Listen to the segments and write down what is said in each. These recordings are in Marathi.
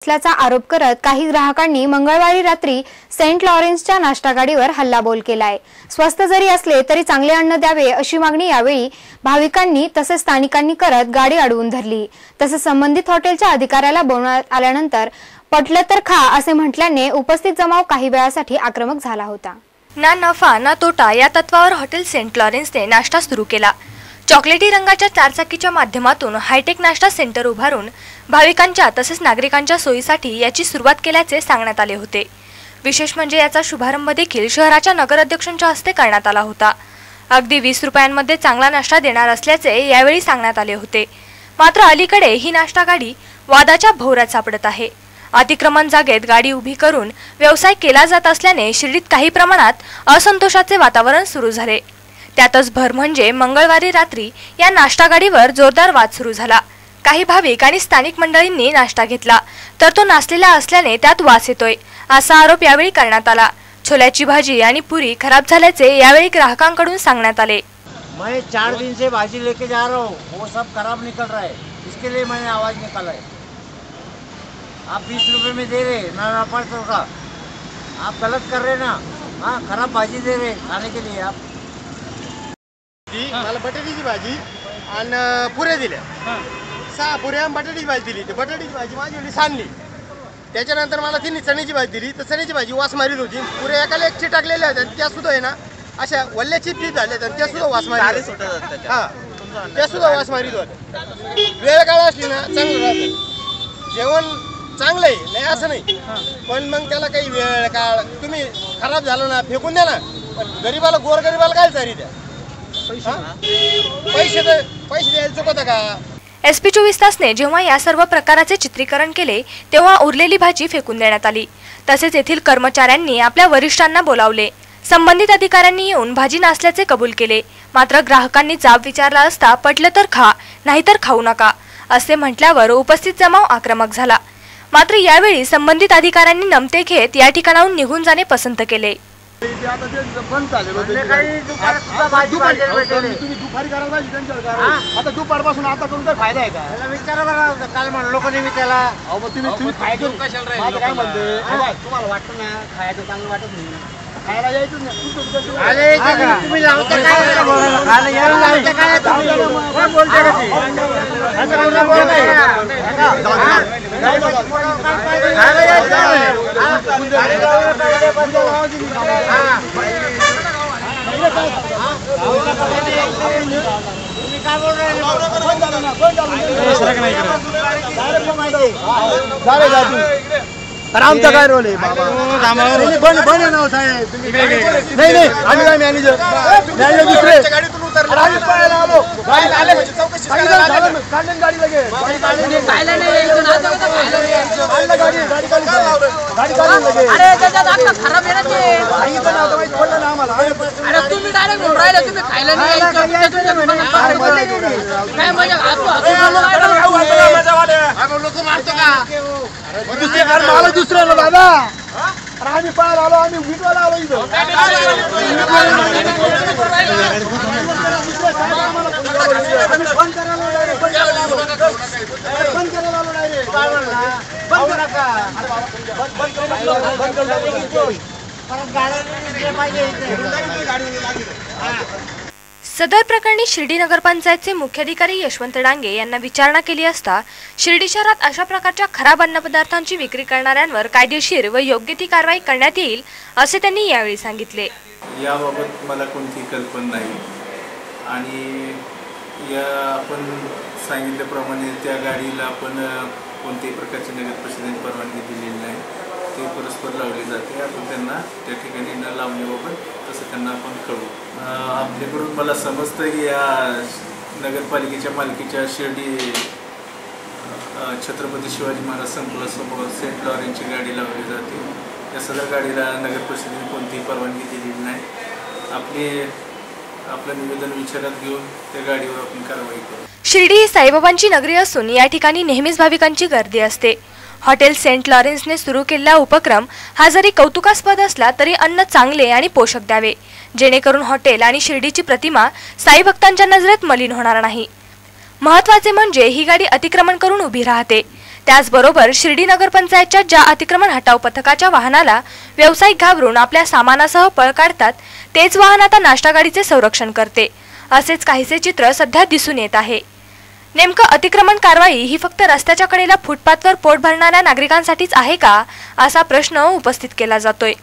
असल्याचा आरोप करत काही ग्राहकांनी मंगळवारी रात्री सेंट लॉरेन्सच्या नाश्ता गाडीवर हल्लाबोल केलाय। स्वस्त जरी असले तरी चांगले अन्न द्यावे अशी मागणी यावेळी भाविकांनी तसेच स्थानिकांनी करत गाडी अडवून धरली। तसेच संबंधित हॉटेलच्या अधिकाऱ्याला बोलवण्यात आल्यानंतर पटलं तर खा असे म्हटल्याने उपस्थित जमाव काही वेळासाठी आक्रमक झाला होता। ना नफा ना तोटा या तत्वावर हॉटेल सेंट लॉरेन्सने नाश्ता सुरू केला। चॉकलेटी रंगाच्या चारचाकीच्या माध्यमातून हायटेक नाश्ता सेंटर उभारून भाविकांच्या तसेच नागरिकांच्या सोयीसाठी याची सुरुवात केल्याचे सांगण्यात आले होते। विशेष म्हणजे याचा शुभारंभ देखील शहराच्या नगराध्यक्षांच्या हस्ते करण्यात आला होता। अगदी 20 रुपयांमध्ये चांगला नाश्ता देणार असल्याचे यावेळी सांगण्यात आले होते। मात्र अलीकडे ही नाश्ता गाडी वादाच्या भोवऱ्यात सापडत आहे। अतिक्रमण जागेत गाडी उभी करून व्यवसाय केला जात असल्याने शिर्डीत काही प्रमाणात असंतोषाचे वातावरण सुरू झाले। त्यातच भर म्हणजे मंगळवारी रात्री या नाश्ता गाडीवर जोरदार वाद सुरू झाला। काही भाविक आणि स्थानिक मंडळींनी नाश्ता घेतला तर तो नासलेला असल्याने त्यात वास येतोय असा आरोप यावेळी करण्यात आला। छोल्याची भाजी आणि पुरी खराब झाल्याचे यावेळी ग्राहकांकडून सांगण्यात आले। मैं 4 दिन से भाजी लेके जा रहा हूँ, वो सब खराब निकल रहा है, इसके लिए मैंने आवाज निकाला है। आप 20 रुपए में दे रहे ना नफा का, आप गलत कर रहे ना। हाँ, खराब भाजी दे रहे खाने के लिए आप। मला बटाट्याची भाजी आणि पुऱ्या दिल्या, 6 पुऱ्या बटाट्याची भाजी दिली। ते बटाट्याची भाजी माझी एवढी सांडली। त्याच्यानंतर मला तिने चण्याची भाजी दिली, तर चण्याची भाजी वास मारीत होती। पुऱ्या एकाला एक टाकलेल्या होत्या, त्या सुद्धा आहे ना अशा वल्ल्या चिपचिप झाल्या, तर त्या सुद्धा वास मारीत होत्या। हां, त्या सुद्धा वास मारीत होत्या। वेळ काळ असली ना चांगलं राहतं, जेवण चांगलं आहे, नाही असं नाही, पण मग त्याला काही वेळ काळ तुम्ही खराब झालं ना फेकून द्या ना, पण गरीबाला गोरगरीबाला काय चारी द्या। पैसे द्यायला चुकतं का? SP 24 तासने जेव्हा या सर्व प्रकाराचे चित्रीकरण केले तेव्हा उरलेली भाजी फेकून देण्यात आली। तसेच येथील कर्मचाऱ्यांनी आपल्या वरिष्ठांना बोलावले। संबंधित अधिकाऱ्यांनी येऊन भाजी नासल्याचे कबूल केले। मात्र ग्राहकांनी जाब विचारला असता पटलं तर खा नाहीतर खाऊ नका असे म्हटल्यावर उपस्थित जमाव आक्रमक झाला। मात्र यावेळी संबंधित अधिकाऱ्यांनी नमते घेत या ठिकाणाहून निघून जाणे पसंत केले। आता दुपारपासून आता करून काय फायदा आहे का? विचारा बरं, काल म्हणलो लोकांनी मी त्याला तुम्ही फायदा काय म्हणते? तुम्हाला वाटतं ना खायचं चांगलं वाटत नाही, खायला यायचं नाही। तुम्ही लावता काय आमचा काय रोल आहे बाबा? बन ना साहेब, नाही नाही आम्ही काय मॅनेजर दुसरे आम्ही पळायला आलो, गाडी लगे मला दुसऱ्याला दादा आम्ही पळायला आलो, आम्ही विटवायला आलो इथं। सदर प्रकरणी शिर्डी नगरपंचायतचे मुख्याधिकारी यशवंत डांगे यांना विचारणा केली असता शिर्डी शहरात अशा प्रकारच्या खराब अन्नपदार्थांची विक्री करणाऱ्यांवर कायदेशीर व योग्य ती कारवाई करण्यात येईल असे त्यांनी यावेळी सांगितले। याबाबत मला कोणती कल्पना नाही आणि या आपण सांगितल्याप्रमाणे त्या गाडीला आपण कोणत्याही प्रकारची नगर परिषदेने परवानगी दिलेली नाही, ते परस्पर लावले जाते। आपण त्यांना त्या ठिकाणी न लावण्याबाबत तसं त्यांना आपण कळू। आपल्याकडून मला समजतं की या नगरपालिकेच्या मालकीच्या शिर्डी छत्रपती शिवाजी महाराज संकुलासमोर सेंट लॉरेन्सची गाडी लावली जाते। या सदर गाडीला नगर परिषदेने कोणतीही परवानगी दिलेली नाही। आपलं निवेदन विचारात घेऊन त्या गाडीवर आपण कारवाई करू। शिर्डी ही साईबाबांची नगरी असून या ठिकाणी नेहमीच भाविकांची गर्दी असते। हॉटेल सेंट लॉरेन्सने सुरू केलेला उपक्रम हा जरी कौतुकास्पद असला तरी अन्न चांगले आणि पोषक द्यावे, जेणेकरून हॉटेल आणि शिर्डीची प्रतिमा साई भक्तांच्या नजरेत मलिन होणार नाही। महत्त्वाचे म्हणजे ही गाडी अतिक्रमण करून उभी राहते, त्याचबरोबर शिर्डी नगरपंचायतच्या ज्या अतिक्रमण हटाव पथकाच्या वाहनाला व्यावसायिक घाबरून आपल्या सामानासह पळ काढतात, तेच वाहन आता नाश्ता गाडीचे संरक्षण करते. असेच काहीसे चित्र सध्या दिसून येत आहे. नेमकं अतिक्रमण कारवाई ही फक्त रस्त्याच्या कडेला फुटपाथवर पोट भरणाऱ्या नागरिकांसाठीच आहे का, असा प्रश्न उपस्थित केला जातोय.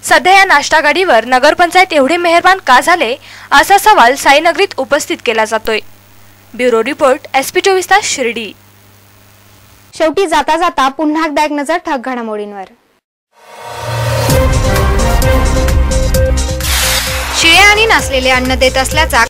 सध्या या नाश्ता गाडीवर नगरपंचायत एवढे मेहरबान का झाले, असा सवाल साईनगरीत उपस्थित केला जातोय. ब्युरो रिपोर्ट, SP24 तास शिर्डी. शेवटी जाता जाता पुन्हा एकदा एक नजर ठळक घडामोडींवर. शिळे आणि नसलेले अन्न देत असल्याचा